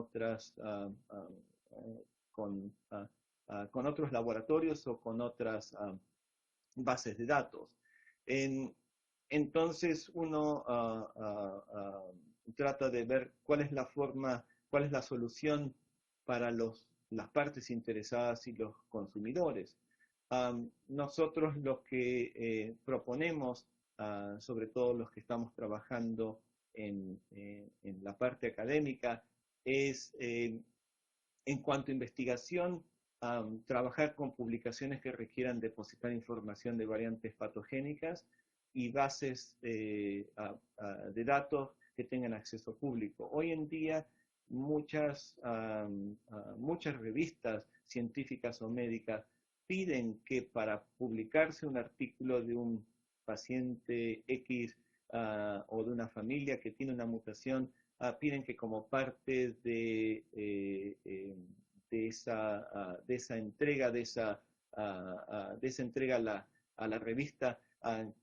con otros laboratorios o con otras bases de datos. Entonces uno trata de ver cuál es la forma, cuál es la solución para las partes interesadas y los consumidores. Nosotros lo que proponemos, sobre todo los que estamos trabajando en la parte académica, es en cuanto a investigación, trabajar con publicaciones que requieran depositar información de variantes patogénicas y bases de datos que tengan acceso público. Hoy en día muchas revistas científicas o médicas piden que para publicarse un artículo de un paciente X o de una familia que tiene una mutación, piden que como parte de esa entrega, de esa entrega a la revista,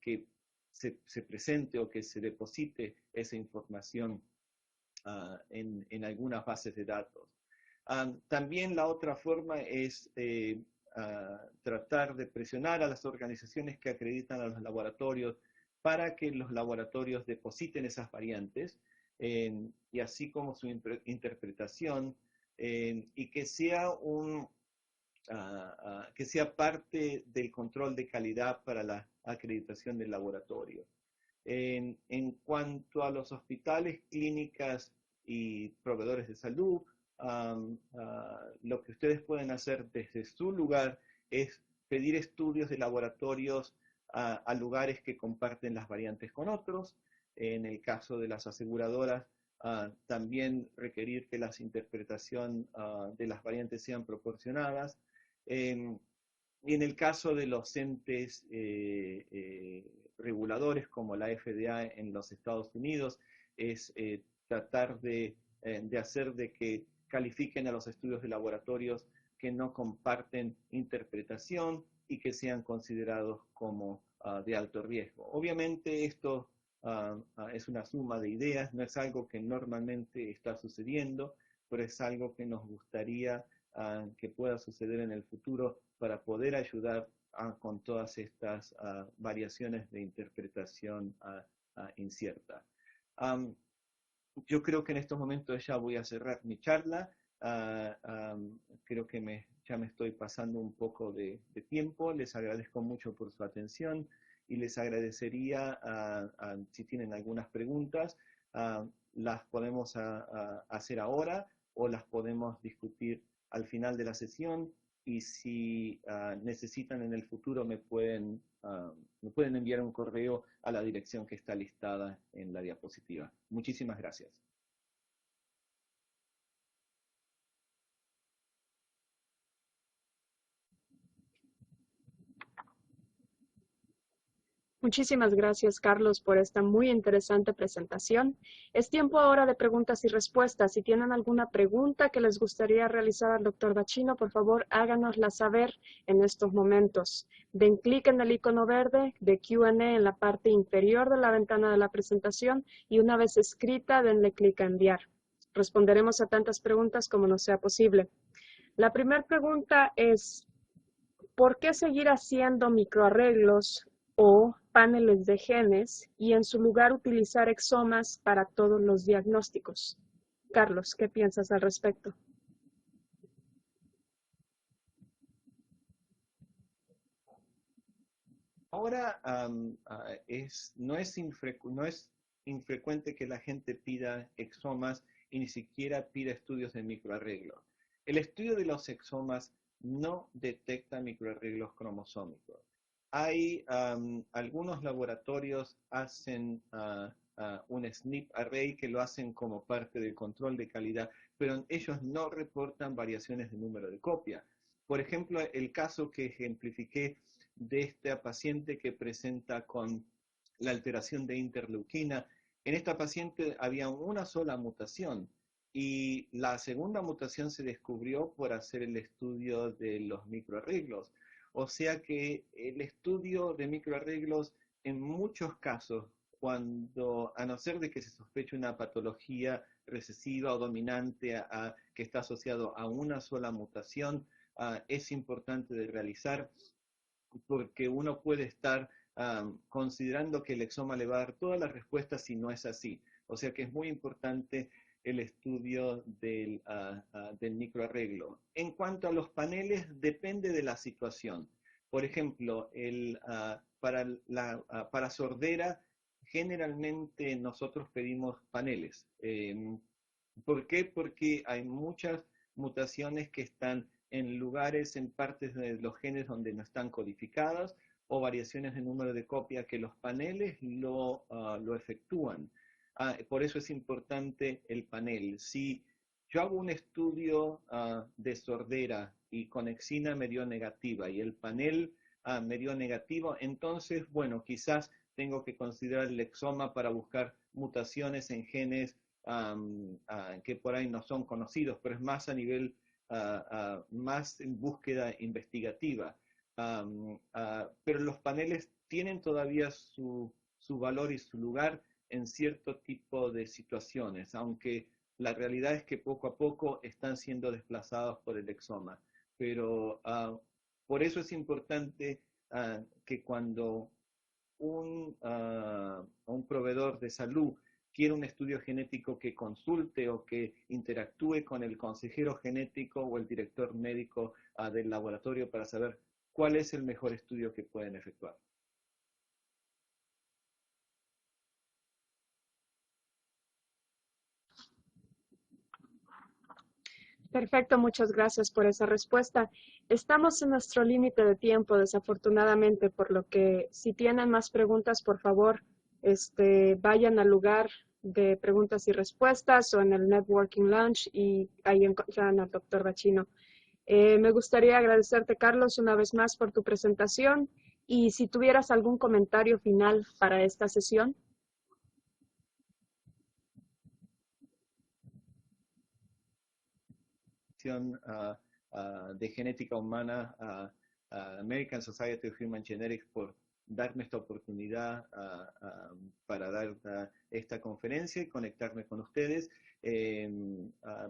que se presente o que se deposite esa información en algunas bases de datos. También la otra forma es tratar de presionar a las organizaciones que acreditan a los laboratorios para que los laboratorios depositen esas variantes y así como su interpretación y que sea que sea parte del control de calidad para la acreditación del laboratorio. En cuanto a los hospitales, clínicas y proveedores de salud, lo que ustedes pueden hacer desde su lugar es pedir estudios de laboratorios a lugares que comparten las variantes con otros. En el caso de las aseguradoras, también requerir que la interpretación de las variantes sean proporcionadas. Y en el caso de los entes reguladores como la FDA en los Estados Unidos, es tratar de hacer de que califiquen a los estudios de laboratorios que no comparten interpretación y que sean considerados como de alto riesgo. Obviamente esto es una suma de ideas, no es algo que normalmente está sucediendo, pero es algo que nos gustaría que pueda suceder en el futuro para poder ayudar con todas estas variaciones de interpretación incierta. Yo creo que en estos momentos ya voy a cerrar mi charla. Creo que ya me estoy pasando un poco de tiempo. Les agradezco mucho por su atención y les agradecería, si tienen algunas preguntas, las podemos hacer ahora o las podemos discutir al final de la sesión, y si necesitan en el futuro me pueden enviar un correo a la dirección que está listada en la diapositiva. Muchísimas gracias. Muchísimas gracias, Carlos, por esta muy interesante presentación. Es tiempo ahora de preguntas y respuestas. Si tienen alguna pregunta que les gustaría realizar al doctor Bacino, por favor, háganosla saber en estos momentos. Den clic en el icono verde de Q&A en la parte inferior de la ventana de la presentación y una vez escrita, denle clic a enviar. Responderemos a tantas preguntas como nos sea posible. La primera pregunta es, ¿por qué seguir haciendo microarreglos o paneles de genes y en su lugar utilizar exomas para todos los diagnósticos? Carlos, ¿qué piensas al respecto? Ahora no es infrecuente que la gente pida exomas y ni siquiera pida estudios de microarreglo. El estudio de los exomas no detecta microarreglos cromosómicos. Hay algunos laboratorios hacen un SNP array que lo hacen como parte del control de calidad, pero ellos no reportan variaciones de número de copia. Por ejemplo, el caso que ejemplifiqué de esta paciente que presenta con la alteración de interleuquina. En esta paciente había una sola mutación y la segunda mutación se descubrió por hacer el estudio de los microarreglos. O sea que el estudio de microarreglos en muchos casos, cuando, a no ser de que se sospeche una patología recesiva o dominante que está asociado a una sola mutación, es importante de realizar porque uno puede estar considerando que el exoma le va a dar todas las respuestas si no es así. O sea que es muy importante el estudio del microarreglo. En cuanto a los paneles, depende de la situación. Por ejemplo, para sordera, generalmente nosotros pedimos paneles. ¿Por qué? Porque hay muchas mutaciones que están en lugares, en partes de los genes donde no están codificadas o variaciones de número de copia que los paneles lo efectúan. Por eso es importante el panel. Si yo hago un estudio de sordera y conexina me dio negativa y el panel me dio negativo, entonces, bueno, quizás tengo que considerar el exoma para buscar mutaciones en genes que por ahí no son conocidos, pero es más a nivel más en búsqueda investigativa. Pero los paneles tienen todavía su valor y su lugar en cierto tipo de situaciones, aunque la realidad es que poco a poco están siendo desplazados por el exoma. Pero por eso es importante que cuando un proveedor de salud quiere un estudio genético que consulte o que interactúe con el consejero genético o el director médico del laboratorio para saber cuál es el mejor estudio que pueden efectuar. Perfecto, muchas gracias por esa respuesta. Estamos en nuestro límite de tiempo, desafortunadamente, por lo que si tienen más preguntas, por favor, vayan al lugar de preguntas y respuestas o en el Networking Lounge y ahí encontrarán al doctor Bacino. Me gustaría agradecerte, Carlos, una vez más por tu presentación y si tuvieras algún comentario final para esta sesión. De genética humana, American Society of Human Genetics, por darme esta oportunidad para dar esta conferencia y conectarme con ustedes.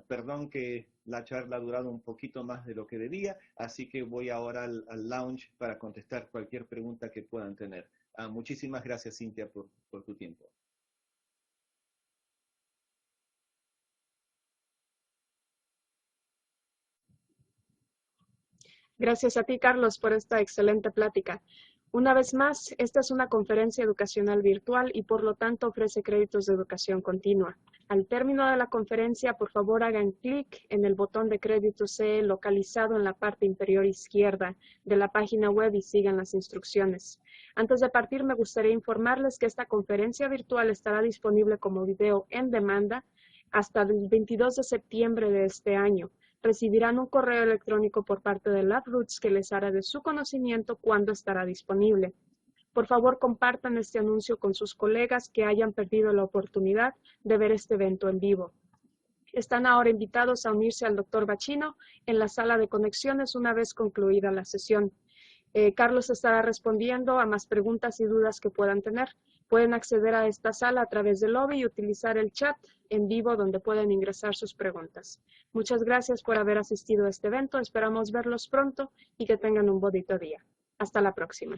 Perdón que la charla ha durado un poquito más de lo que debía, así que voy ahora al lounge para contestar cualquier pregunta que puedan tener. Muchísimas gracias, Cintia, por tu tiempo. Gracias a ti, Carlos, por esta excelente plática. Una vez más, esta es una conferencia educacional virtual y por lo tanto ofrece créditos de educación continua. Al término de la conferencia, por favor hagan clic en el botón de créditos CE localizado en la parte inferior izquierda de la página web y sigan las instrucciones. Antes de partir, me gustaría informarles que esta conferencia virtual estará disponible como video en demanda hasta el 22 de septiembre de este año. Recibirán un correo electrónico por parte de LabRoots que les hará de su conocimiento cuándo estará disponible. Por favor, compartan este anuncio con sus colegas que hayan perdido la oportunidad de ver este evento en vivo. Están ahora invitados a unirse al Dr. Bacino en la sala de conexiones una vez concluida la sesión. Carlos estará respondiendo a más preguntas y dudas que puedan tener. Pueden acceder a esta sala a través del lobby y utilizar el chat en vivo donde pueden ingresar sus preguntas. Muchas gracias por haber asistido a este evento. Esperamos verlos pronto y que tengan un bonito día. Hasta la próxima.